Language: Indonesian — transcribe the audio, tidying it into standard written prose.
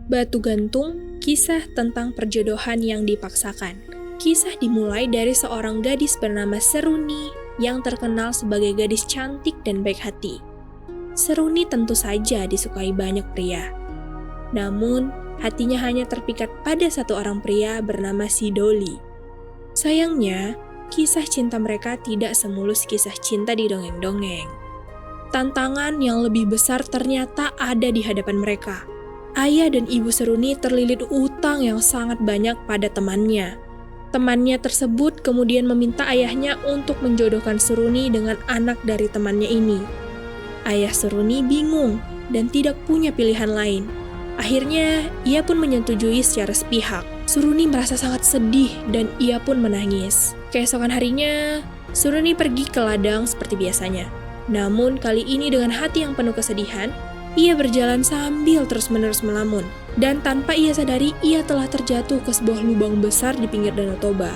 Batu Gantung, kisah tentang perjodohan yang dipaksakan. Kisah dimulai dari seorang gadis bernama Seruni yang terkenal sebagai gadis cantik dan baik hati. Seruni tentu saja disukai banyak pria. Namun, hatinya hanya terpikat pada satu orang pria bernama Sidoli. Sayangnya, kisah cinta mereka tidak semulus kisah cinta di dongeng-dongeng. Tantangan yang lebih besar ternyata ada di hadapan mereka. Ayah dan ibu Seruni terlilit utang yang sangat banyak pada temannya. Temannya tersebut kemudian meminta ayahnya untuk menjodohkan Seruni dengan anak dari temannya ini. Ayah Seruni bingung dan tidak punya pilihan lain. Akhirnya, ia pun menyetujui secara sepihak. Seruni merasa sangat sedih dan ia pun menangis. Keesokan harinya, Seruni pergi ke ladang seperti biasanya. Namun kali ini dengan hati yang penuh kesedihan, ia berjalan sambil terus-menerus melamun. Dan tanpa ia sadari, ia telah terjatuh ke sebuah lubang besar di pinggir Danau Toba.